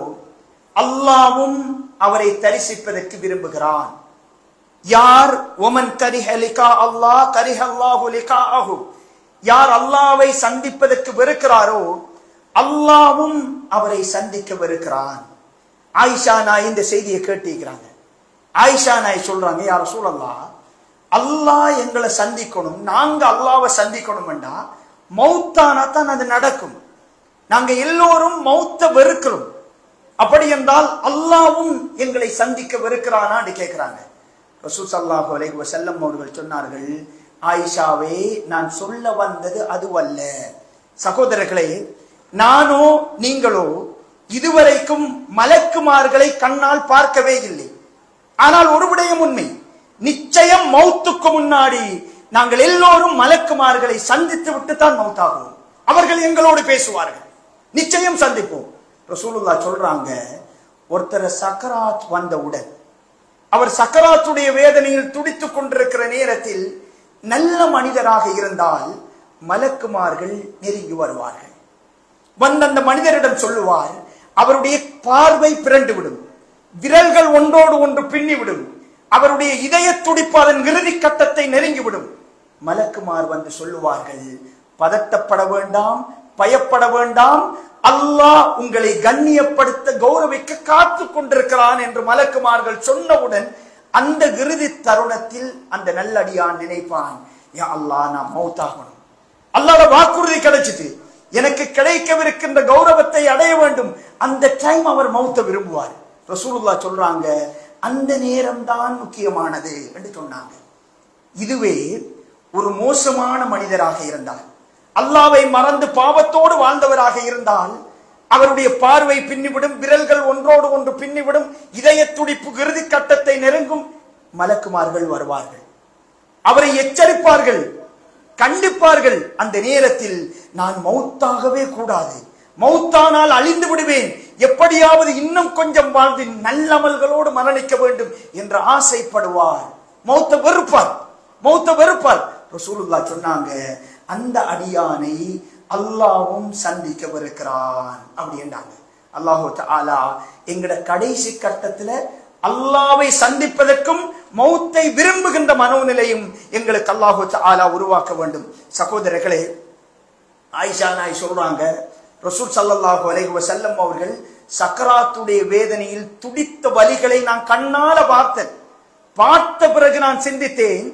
அல்லாஹ்வும் அவரை தரிசிப்பதற்கு விரும்புகிறான். யார் ஒமன் கரிஹ லிகா அல்லாஹ் கரிஹ அல்லாஹு லிகாஅஹு. யார் அல்லாஹ்வை சந்திப்பதற்கு வெறுக்கிறாரோ அல்லாஹ்வும் அவரை சந்திக்க வெறுக்கிறான். ஆயிஷா நாய் இந்த செய்தியை கேட்டிருக்கிறாங்க. ஆயிஷா நாய் சொல்றாங்க, யா ரசூலல்லாஹ், அல்லாஹ் எங்களை சந்திக்கணும், நாங்க அல்லாஹ்வை சந்திக்கணும்டா மௌத்தானா தான் அது நடக்கும். நாங்க எல்லோரும் மௌத்த வெறுக்கிறோம். அப்படி என்றால் அல்லாஹ்வும் எங்களை சந்திக்க வெறுக்கிறானான்னு கேட்கிறாங்க. ரசூல் ஸல்லல்லாஹு அலைஹி வஸல்லம் அவர்கள் சொன்னார்கள், ஆயிஷாவே, நான் சொல்ல வந்தது அதுவல்ல. சகோதரர்களே, நானோ நீங்களோ இதுவரைக்கும் மலக்குமார்களை கண்ணால் பார்க்கவே இல்லை. ஆனால் ஒரு விடயம் உண்மை, நிச்சயம் மௌத்துக்கு முன்னாடி நாங்கள் எல்லோரும் மலக்குமார்களை சந்தித்து விட்டு தான் மௌத்தாகுவோம். அவர்கள் எங்களோடு பேசுவார்கள், நிச்சயம் சந்திப்போம். ரசூலுல்லாஹ் சொல்றாங்க, ஒருத்தர் சக்கராத் வந்தவுடன், அவர் சக்கராத்துடைய வேதனையில் துடித்துக் கொண்டிருக்கிற நேரத்தில் நல்ல மனிதராக இருந்தால் மலக்குமார்கள் நெருங்கி வருவார்கள். வந்த அந்த மனிதரிடம் சொல்லுவார், அவருடைய பார்வை பிறண்டுவிடும், விரல்கள் ஒன்றோடு ஒன்று பின்னிவிடும், அவருடைய இதய துடிப்பு அதன் இறுதி கட்டத்தை நெருங்கிவிடும். மலக்குமார் வந்து சொல்லுவார்கள், பதட்டப்பட வேண்டாம், பயப்பட வேண்டாம், அல்லாஹ் உங்களை கண்ணியப்படுத்த கௌரவிக்க காத்து கொண்டிருக்கிறான் என்று மலக்குமார்கள் சொன்னவுடன் அந்த இறுதி தருணத்தில் அந்த நல்லடியான் நினைப்பான், யா அல்லாஹ், நான் மௌத்தாகணும், அல்லாஹ்வோட வாக்குறுதி கிடைச்சிட்டு எனக்கு கிடைக்கவிருக்கின்ற கௌரவத்தை அடைய வேண்டும். அந்த டைம் அவர் மௌத்த விரும்புவார். ரசூலுல்லாஹ் சொல்றாங்க, அந்த நேரம் தான் முக்கியமானது என்று சொன்னாங்க. இதுவே ஒரு மோசமான மனிதராக இருந்தால், அல்லாஹ்வை மறந்து பாவத்தோடு வாழ்ந்தவராக இருந்தால், அவருடைய பார்வை பின்னிவிடும், விரல்கள் ஒன்றோடு ஒன்று பின்னிவிடும், இதய துடிப்பு இறுதி கட்டத்தை நெருங்கும். மலக்குமார்கள் வருவார்கள், அவரை எச்சரிப்பார்கள், கண்டிப்பார்கள். அந்த நேரத்தில் நான் மௌத்தாகவே கூடாது, மௌத்தானால் அழிந்து விடுவேன், எப்படியாவது இன்னும் கொஞ்சம் வாழ்ந்து நல்லமல்களோடு மரணிக்க வேண்டும் என்று ஆசைப்படுவார். மௌத்த வெறுப்பார், மௌத்த வெறுப்பார். ரசூலுல்லாஹ் சொன்னாங்க, அந்த அடியானை அல்லாஹ்வும் சந்திக்கவிருக்கிறான் அப்படி என்றாங்க. அல்லாஹு தஆலா எங்கட கடைசி கட்டத்துல அல்லாஹ்வை சந்திப்பதற்கும் மௌத்தை விரும்புகின்ற மனோநிலையும் எங்களுக்கு அல்லாஹு தஆலா உருவாக்க வேண்டும். சகோதரர்களே, ஆயிஷா நாய் சொல்றாங்க, ரசூல் ஸல்லல்லாஹு அலைஹி வஸல்லம் அவர்கள் சக்கராத்துடைய வேதனையில் துடித்த வலிகளை நான் கண்ணால பார்த்தேன். பார்த்த பிறகு நான் சிந்தித்தேன்,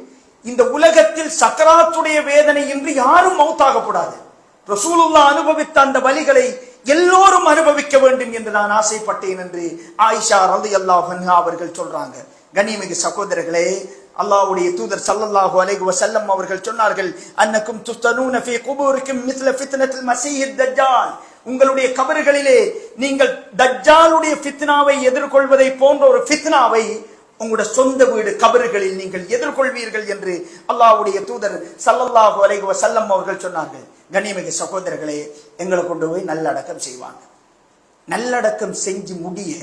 இந்த உலகத்தில் சக்கராத்துடைய வேதனை இன்றி யாரும் மௌத்தாகக்கூடாது. ரசூலுல்லாஹ் அனுபவித்த அந்த வலிகளை எல்லோரும் அனுபவிக்க வேண்டும் என்று நான் ஆசைப்பட்டேன் என்று ஆயிஷா ரலியல்லாஹு அன்ஹா அவர்கள் சொல்றாங்க. கண்ணியமிகு சகோதரர்களே, அல்லாஹ்வுடைய தூதர் ஸல்லல்லாஹு அலைஹி வஸல்லம் அவர்கள் சொன்னார்கள், அன்னக்கும் துஃப்தனூன ஃபீ குபூரிக்கும் மிஸ்ல ஃபித்னத்துல் மஸீஹித் தஜ்ஜால். உங்களுடைய கபர்களிலே நீங்கள் தஜ்ஜாலுடைய ஃபித்னாவை எதிர்கொள்வதை போன்ற ஒரு ஃபித்னாவை உங்களுடைய சொந்த வீடு கபர்களில் நீங்கள் எதிர்கொள்வீர்கள் என்று அல்லாஹ்வுடைய தூதர் ஸல்லல்லாஹு அலைஹி வஸல்லம் அவர்கள் சொன்னார்கள். கண்ணியமிகு சகோதரர்களே, எங்களை கொண்டு போய் நல்லடக்கம் செய்வாங்க. நல்லடக்கம் செஞ்சு முடிய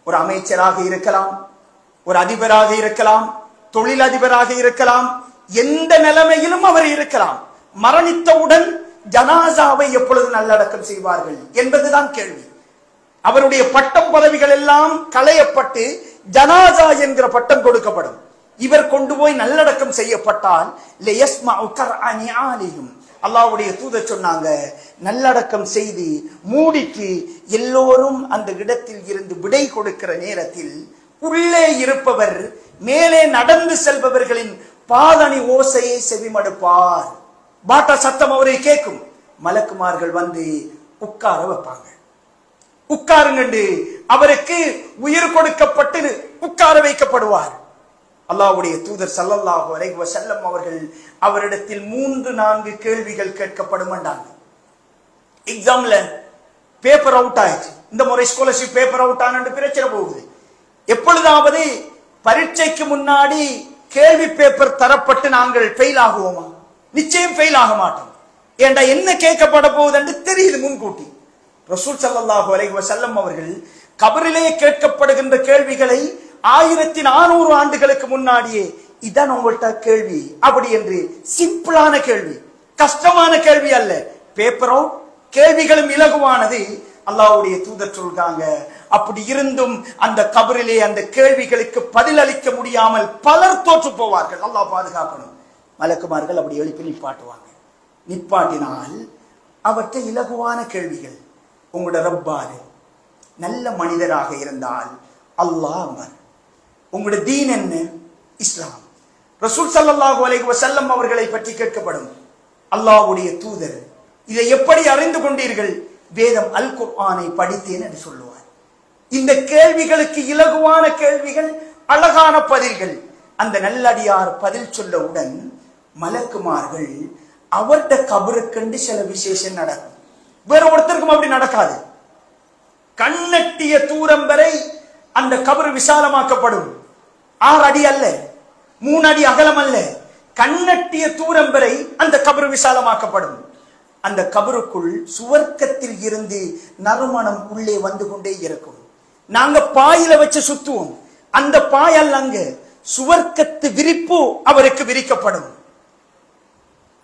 ஒரு அமைச்சராக இருக்கலாம், ஒரு அதிபராக இருக்கலாம், தொழிலதிபராக இருக்கலாம், எந்த நிலைமையிலும் அவர் இருக்கலாம். மரணித்தவுடன் ஜனாசாவை எப்பொழுது நல்லடக்கம் செய்வார்கள் என்பதுதான் கேள்வி. அவருடைய பட்டம் பதவிகள் எல்லாம் களையப்பட்டு ஜனாசா என்கிற பட்டம் கொடுக்கப்படும். இவர் கொண்டு போய் நல்லடக்கம் செய்யப்பட்டால் அல்லாஹ்வுடைய தூதர் சொன்னாங்க, நல்லடக்கம் செய்து மூடிக்கு எல்லோரும் அந்த இடத்தில் இருந்து விடை கொடுக்கிற நேரத்தில் உள்ளே இருப்பவர் மேலே நடந்து செல்பவர்களின் பாதணி ஓசையை செவிமடுப்பார். பாட்டா சத்தம் அவரை கேட்கும். மலக்குமார்கள் வந்து உட்கார வைப்பாங்க. உட்காருங்கண்டு அவருக்கு உயிர் கொடுக்கப்பட்டு உட்கார வைக்கப்படுவார். அல்லாஹ்வுடைய தூதர் ஸல்லல்லாஹு அலைஹி வஸல்லம் அவர்கள் அவரிடத்தில் 3-4 கேள்விகள் கேட்கப்படும் என்றாங்க. எக்ஸாம்ல பேப்பர் அவுட் ஆயிடுச்சு, இந்த முறை ஸ்காலர்ஷிப் பேப்பர் அவுட் ஆன பிரச்சனை போகுது. எப்பொழுதாவது பரீட்சைக்கு முன்னாடி கேள்வி பேப்பர் தரப்பட்டு நாங்கள் ஃபெயில் ஆகுவோமா? நிச்சயம் ஃபெயில் ஆக மாட்டோம். ஏண்டா என்ன கேட்கப்பட போகுது என்று தெரியுது முன்கூட்டி. ரசூல் ஸல்லல்லாஹு அலைஹி வஸல்லம் அவர்கள் கபரிலே கேட்கப்படுகின்ற கேள்விகளை 1400 ஆண்டுகளுக்கு முன்னாடியே இதான் உங்கள்ட்ட கேள்வி அப்படி என்று சிம்பிளான கேள்வி, கஷ்டமான கேள்வி அல்ல, பேப்பர் அவுட், கேள்விகளும் இலகுவானது. அல்லாஹ்வுடைய தூதர் சொல்றாங்க, அப்படி இருந்தும் அந்த கபரிலே அந்த கேள்விகளுக்கு பதில் அளிக்க முடியாமல் பலர் தோற்று போவார்கள். அல்லாஹ் பாதுகாக்கணும். மலக்குமார்கள் அப்படி எழுப்பி நிப்பாட்டுவாங்க. நிப்பாட்டினால் அவற்றை இலகுவான கேள்விகள். உங்களோட ரப்பாரு நல்ல மனிதராக இருந்தால் அல்லாஹ் அமர். உங்களோட தீன் என்ன? இஸ்லாம். ரசூல் ஸல்லல்லாஹு அலைஹி வஸல்லம் அவர்களை பற்றி கேட்கப்படும். அல்லாஹ்வுடைய தூதர் இதை எப்படி அறிந்து கொண்டீர்கள்? வேதம் அல் குர்ஆனை படித்தேன் என்று சொல்லுவார். இந்த கேள்விகளுக்கு இலகுவான கேள்விகள், அழகான பதில்கள். அந்த நல்லடியார் பதில் சொல்லவுடன் மலக்குமார்கள் அவர்ட கபருக்கென்று சில விசேஷம் நடக்கும். வேற ஒருத்தருக்கும் அப்படி நடக்காது. கண்ணெட்டிய தூரம் வரை அந்த கபரு விசாலமாக்கப்படும். 6 அடி அல்ல, 3 அடி அகலம் அல்ல, கண்ணெட்டிய தூரம் வரை அந்த கபரு விசாலமாக்கப்படும். அந்த கபருக்குள் சுவர்க்கத்தில் இருந்து நறுமணம் உள்ளே வந்து கொண்டே இருக்கும். நாங்க பாயில வச்சு சுத்துவோம், அந்த பாயால் அங்க சுவர்க்கத்து விரிப்பு அவருக்கு விரிக்கப்படும்.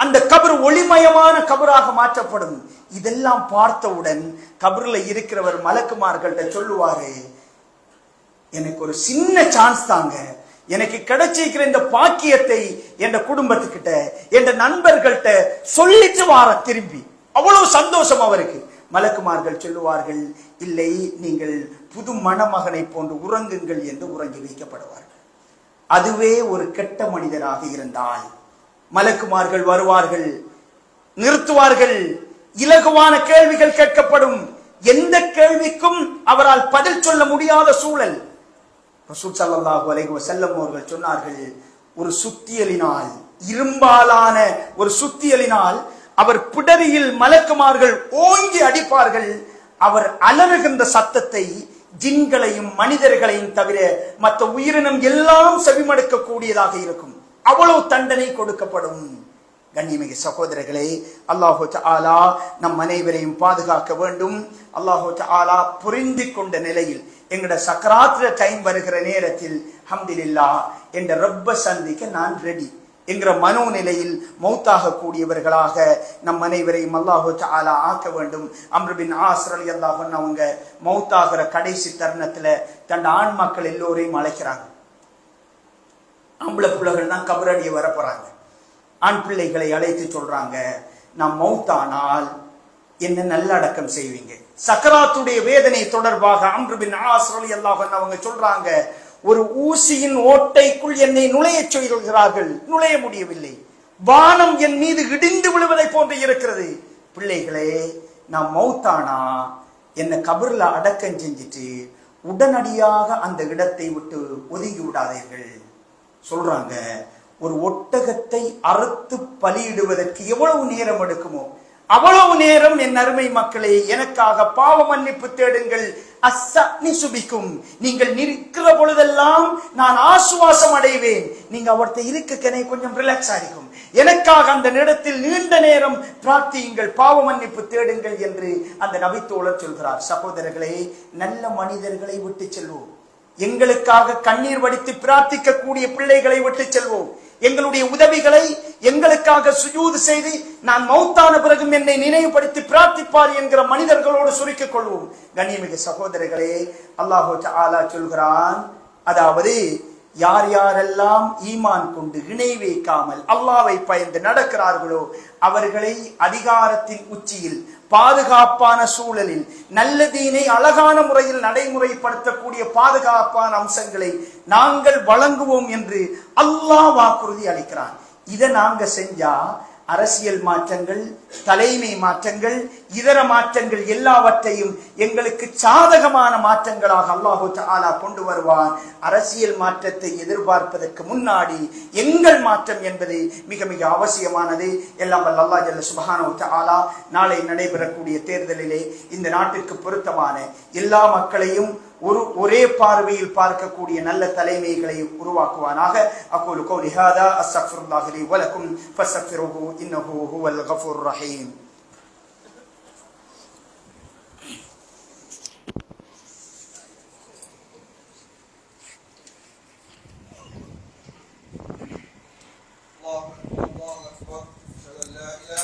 அந்த கபர் ஒளிமயமான கபராக மாற்றப்படும். இதெல்லாம் பார்த்தவுடன் கபர்ல இருக்கிறவர் மலக்குமார்கள்ட்ட சொல்லுவாரு, எனக்கு ஒரு சின்ன சான்ஸ் தாங்க, எனக்கு கிடைச்சிருக்கிற இந்த பாக்கியத்தை என் குடும்பத்துக்கிட்ட என் நண்பர்கள்ட்ட சொல்லிட்டு வார திரும்பி. அவ்வளவு சந்தோஷம் அவருக்கு. மலக்குமார்கள் சொல்லுவார்கள், இல்லை, நீங்கள் புது மணமகனை போன்று உறங்குங்கள் என்று உறங்கி வைக்கப்படுவார்கள். அதுவே ஒரு கெட்ட மனிதராக இருந்தால் மலக்குமார்கள் வருவார்கள், நிறுத்துவார்கள். இலகுவான கேள்விகள் கேட்கப்படும். எந்த கேள்விக்கும் அவரால் பதில் சொல்ல முடியாத சூழல். ரசூல் ஸல்லல்லாஹு அலைஹி வஸல்லம் அவர்கள் சொன்னார்கள், ஒரு சுத்தியலினால், இரும்பாலான ஒரு சுத்தியலினால் அவர் பிடரியில் மலக்குமார்கள் ஓங்கி அடிப்பார்கள். அவர் அலறுகின்ற சத்தத்தை ஜின்களையும் மனிதர்களையும் தவிர மற்ற உயிரினம் எல்லாம் செவிமடுக்க கூடியதாக இருக்கும். அவ்வளவு தண்டனை கொடுக்கப்படும். கண்ணியமிகு சகோதரர்களே, அல்லாஹு தஆலா நம் அனைவரையும் பாதுகாக்க வேண்டும். அல்லாஹு தஆலா புரிந்து கொண்ட நிலையில் எங்கட சக்கராத்ர டைம் வருகிற நேரத்தில் அல்ஹம்துலில்லாஹ் என்ற ரப்ப சந்திக்க நான் ரெடி என்கிற மனோநிலையில் மௌத்தாக கூடியவர்களாக நம் அனைவரையும் அல்லாஹு தஆலா ஆக்க வேண்டும். அம்ர் பின் ஆஸ் ரலியல்லாஹு அன்ஹு அவங்க மௌத்தாகிற கடைசி தருணத்துல தன் ஆண் மக்கள் எல்லோரையும் அழைக்கிறாங்க. ஆம்பளை பிள்ளைகள் தான் கபரடியை வர போறாங்க. ஆண் பிள்ளைகளை அழைத்து சொல்றாங்க, நான் மௌத்தானால் என்ன நல்லடக்கம் செய்வீங்க? சக்கராத்துடைய வேதனை தொடர்பாக அம்ர் பின் ஆஸ் ரலியல்லாஹு அன்ஹு அவங்க சொல்றாங்க, ஒரு ஊசியின் ஓட்டைக்குள் என்னை நுழைய சொல்கிறார்கள், நுழைய முடியவில்லை. வானம் என் மீது இடிந்து விழுவதை போன்று இருக்கிறது. பிள்ளைகளே, நான் மௌத்தானா என்னை கபர்ல அடக்கம் செஞ்சுட்டு உடனடியாக அந்த இடத்தை விட்டு ஒதுங்கி விடாதீர்கள் சொல்றாங்க. ஒரு ஒட்டகத்தை அறுத்து பலியிடுவதற்கு எவ்வளவு நேரம் எடுக்குமோ அவ்வளவு நேரம் என் அருமை மக்களே எனக்காக பாவ மன்னிப்பு தேடுங்கள். அஸ்ஸனி சுபிக்கும், நீங்கள் நிற்கிற பொழுதெல்லாம் நான் ஆசுவாசம் அடைவேன். நீங்க அவர்கிட்ட இருக்கக்கனே கொஞ்சம் ரிலாக்ஸ் ஆகிக்கும். எனக்காக அந்த நேரத்தில் நீண்ட நேரம் பிரார்த்தியுங்கள், பாவ மன்னிப்பு தேடுங்கள் என்று அந்த நபித்தோழர் சொல்கிறார். சகோதரர்களே, நல்ல மனிதர்களை விட்டு செல்வோம். எங்களுக்காக கண்ணீர் வடித்து பிரார்த்திக்க கூடிய பிள்ளைகளை விட்டு செல்வோம். எங்களுடைய உதவிகளை எங்களுக்காக சுஜூது செய்து நான் மௌத்தான பிறகும் என்னை நினைவுபடுத்தி பிரார்த்திப்பார் என்கிற மனிதர்களோடு சுருக்கிக் கொள்வோம். கண்ணியமிகு சகோதரர்களே, அல்லாஹு தஆலா சொல்கிறான், அதாவது யார் யாரெல்லாம் ஈமான் கொண்டு இணை வைக்காமல் அல்லாஹ்வை பயந்து நடக்கிறார்களோ அவர்களை அதிகாரத்தின் உச்சியில் பாதுகாப்பான சூழலில் நல்ல தீனை அழகான முறையில் நடைமுறைப்படுத்தக்கூடிய பாதுகாப்பான அம்சங்களை நாங்கள் வழங்குவோம் என்று அல்லாஹ் வாக்குறுதி அளிக்கிறான். இதை நாங்க செஞ்சா அரசியல் மாற்றங்கள், தலைமை மாற்றங்கள், இதர மாற்றங்கள் எல்லாவற்றையும் எங்களுக்கு சாதகமான மாற்றங்களாக அல்லாஹு தஆலா கொண்டு வருவான். அரசியல் மாற்றத்தை எதிர்பார்ப்பதற்கு முன்னாடி எங்கள் மாற்றம் என்பது மிக மிக அவசியமானது. எல்லாம் வல்ல அல்லாஹ் ஜல்ல சுப்ஹானஹு வ தஆலா நாளை நடைபெறக்கூடிய தேர்தலிலே இந்த நாட்டிற்கு பொருத்தமான எல்லா மக்களையும் ஒரே பார்வையில் பார்க்கக்கூடிய நல்ல தலைமைகளை உருவாக்குவானாக. அகூலு கௌலி ஹாதா அஸ்தக்ஃபிருல்லாஹி லி வ லக்கும் ஃபஸ்தக்ஃபிருஹு இன்னஹு ஹுவல் கஃபூர் ரஹீம். الله أكبر الله أكبر أشهد أن لا إله